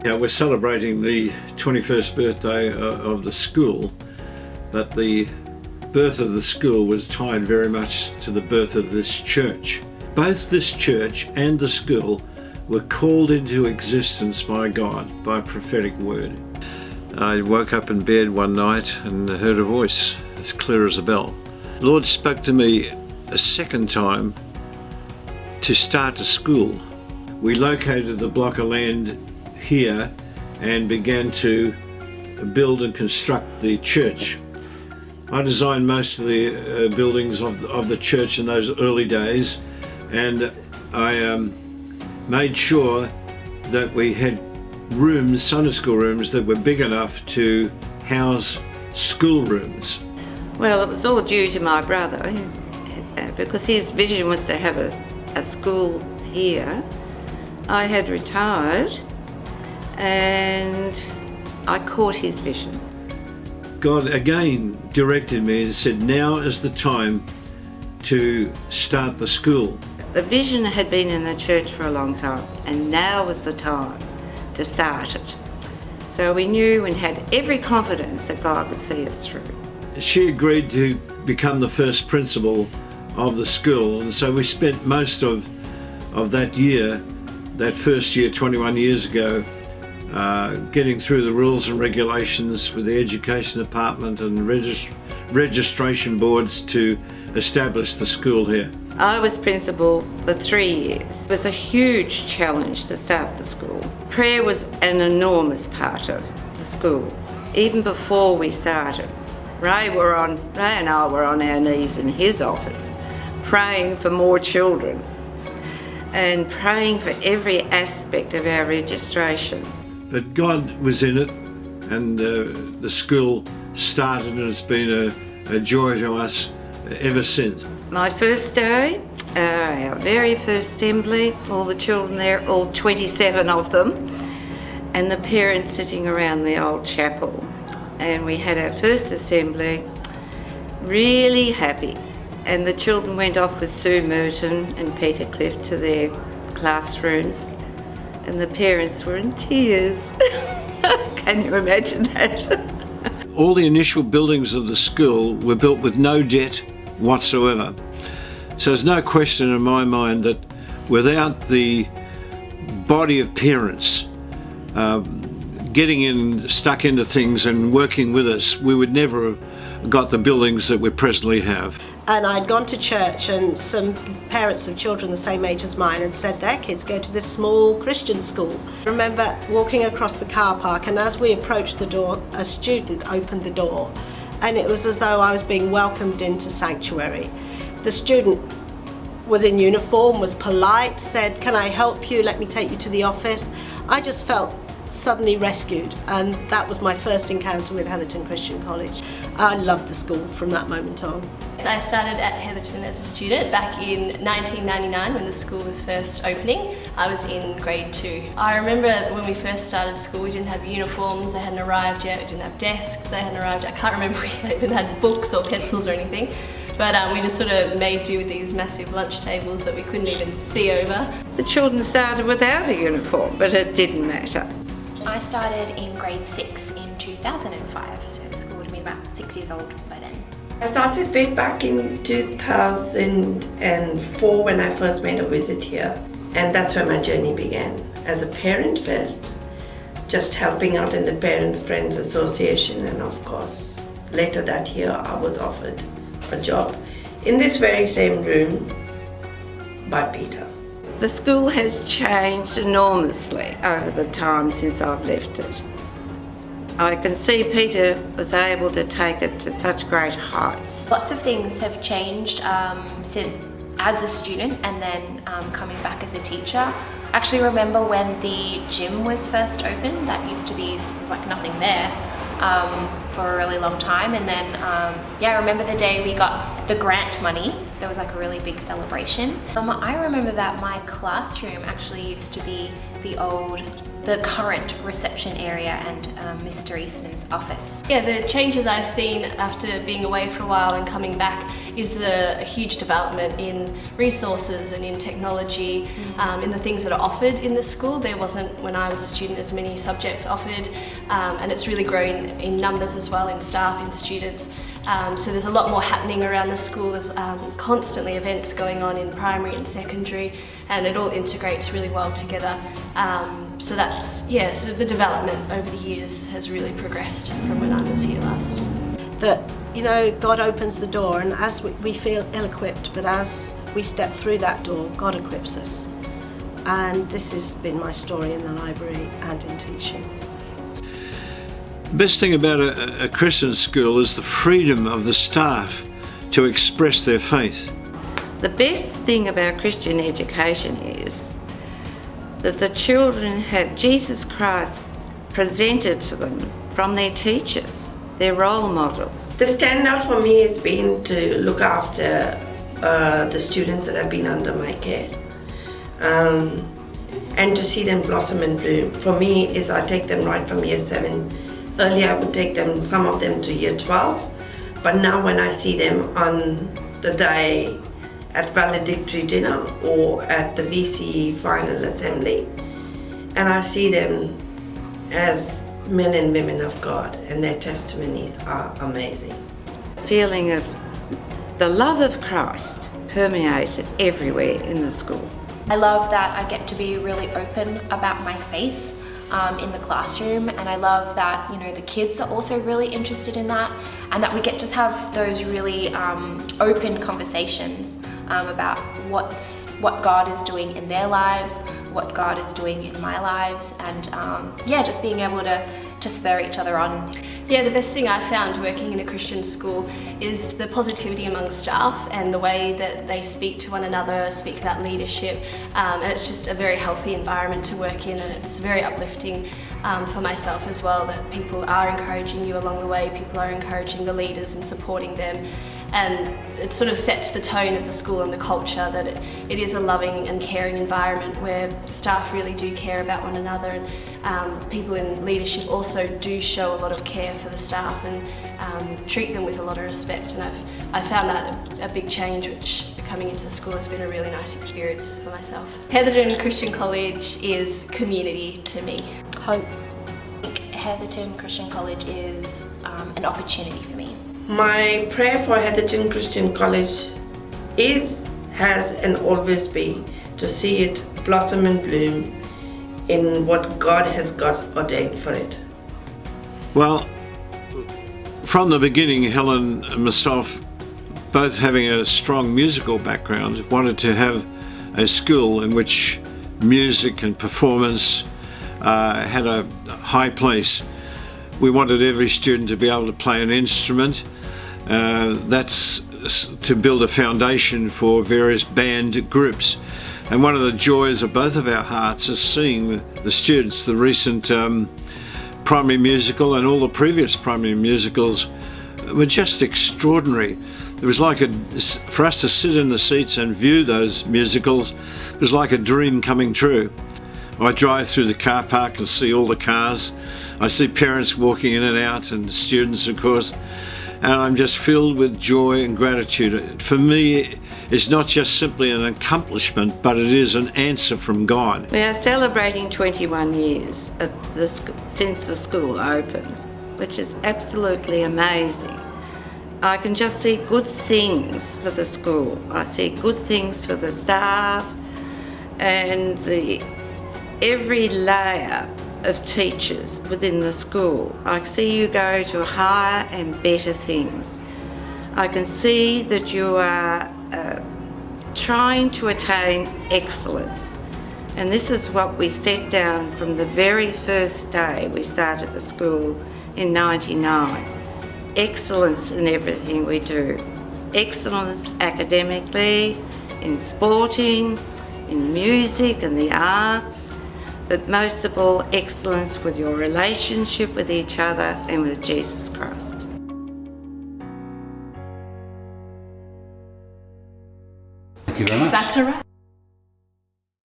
Yeah, we're celebrating the 21st birthday of the school, but the birth of the school was tied very much to the birth of this church. Both this church and the school were called into existence by God, by a prophetic word. I woke up in bed one night and heard a voice as clear as a bell. The Lord spoke to me a second time to start a school. We located the block of land here and began to build and construct the church. I designed most of the buildings of the church in those early days, and I made sure that we had rooms, Sunday school rooms, that were big enough to house school rooms. Well, it was all due to my brother, because his vision was to have a school here. I had retired and I caught his vision. God again directed me and said, now is the time to start the school. The vision had been in the church for a long time, and now was the time to start it. So we knew and had every confidence that God would see us through. She agreed to become the first principal of the school, and so we spent most of that year, that first year 21 years ago, getting through the rules and regulations with the education department and registration boards to establish the school here. I was principal for 3 years. It was a huge challenge to start the school. Prayer was an enormous part of the school. Even before we started, Ray and I were on our knees in his office, praying for more children and praying for every aspect of our registration. But God was in it, and the school started, and it's been a joy to us ever since. My first day, our very first assembly, all the children there, all 27 of them, and the parents sitting around the old chapel. And we had our first assembly, really happy. And the children went off with Sue Merton and Peter Cliff to their classrooms, and the parents were in tears. Can you imagine that? All the initial buildings of the school were built with no debt whatsoever. So there's no question in my mind that without the body of parents getting stuck into things and working with us, we would never have got the buildings that we presently have. And I'd gone to church, and some parents of children the same age as mine had said their kids go to this small Christian school. I remember walking across the car park, and as we approached the door, a student opened the door, and it was as though I was being welcomed into sanctuary. The student was in uniform, was polite, said, "Can I help you? Let me take you to the office." I just felt suddenly rescued, and that was my first encounter with Heatherton Christian College. I loved the school from that moment on. I started at Heatherton as a student back in 1999 when the school was first opening. I was in grade 2. I remember when we first started school, we didn't have uniforms, they hadn't arrived yet, we didn't have desks, they hadn't arrived. I can't remember if we even had books or pencils or anything, but we just sort of made do with these massive lunch tables that we couldn't even see over. The children started without a uniform, but it didn't matter. I started in grade 6 in 2005, so the school would have been about 6 years old by then. I started way back in 2004 when I first made a visit here, and that's where my journey began. As a parent first, just helping out in the Parents Friends Association, and of course later that year I was offered a job in this very same room by Peter. The school has changed enormously over the time since I've left it. I can see Peter was able to take it to such great heights. Lots of things have changed since as a student and then coming back as a teacher. I actually remember when the gym was first opened, that used to be, there was like nothing there for a really long time, and then I remember the day we got the grant money. There was like a really big celebration. I remember that my classroom actually used to be the old the current reception area and Mr. Eastman's office. Yeah, the changes I've seen after being away for a while and coming back is a huge development in resources and in technology, in the things that are offered in the school. There wasn't, when I was a student, as many subjects offered, and it's really grown in numbers as well, in staff, in students. So there's a lot more happening around the school. There's constantly events going on in primary and secondary, and it all integrates really well together. So that's, yeah, so the development over the years has really progressed from when I was here last. That, you know, God opens the door, and as we feel ill-equipped, but as we step through that door, God equips us. And this has been my story in the library and in teaching. The best thing about a Christian school is the freedom of the staff to express their faith. The best thing about Christian education is that the children have Jesus Christ presented to them from their teachers, their role models. The standout for me has been to look after the students that have been under my care, and to see them blossom and bloom. For me, is I take them right from year 7. Earlier I would take them, some of them, to year 12, but now when I see them on the day at valedictory dinner or at the VCE final assembly, and I see them as men and women of God, and their testimonies are amazing. Feeling of the love of Christ permeated everywhere in the school. I love that I get to be really open about my faith in the classroom, and I love that, you know, the kids are also really interested in that, and that we get to have those really open conversations about what God is doing in their lives, what God is doing in my lives, and yeah, just being able to spur each other on. Yeah, the best thing I found working in a Christian school is the positivity among staff and the way that they speak to one another, speak about leadership, and it's just a very healthy environment to work in, and it's very uplifting for myself as well, that people are encouraging you along the way, people are encouraging the leaders and supporting them, and it sort of sets the tone of the school and the culture that it is a loving and caring environment where staff really do care about one another, and people in leadership also do show a lot of care for the staff and treat them with a lot of respect, and I found that a big change, which coming into the school has been a really nice experience for myself. Heatherton Christian College is community to me. Hope. Heatherton Christian College is an opportunity for me. My prayer for Heatherton Christian College has and always be to see it blossom and bloom in what God has got ordained for it. Well, from the beginning, Helen and myself, both having a strong musical background, wanted to have a school in which music and performance had a high place. We wanted every student to be able to play an instrument. That's to build a foundation for various band groups. And one of the joys of both of our hearts is seeing the students, the recent primary musical and all the previous primary musicals were just extraordinary. It was like for us to sit in the seats and view those musicals, it was like a dream coming true. I drive through the car park and see all the cars. I see parents walking in and out, and students, of course, and I'm just filled with joy and gratitude. For me, it's not just simply an accomplishment, but it is an answer from God. We are celebrating 21 years since the school opened, which is absolutely amazing. I can just see good things for the school. I see good things for the staff and every layer of teachers within the school. I see you go to higher and better things. I can see that you are trying to attain excellence, and this is what we set down from the very first day we started the school in '99. Excellence in everything we do. Excellence academically, in sporting, in music and the arts, but most of all, excellence with your relationship with each other and with Jesus Christ. Thank you very much. That's a wrap.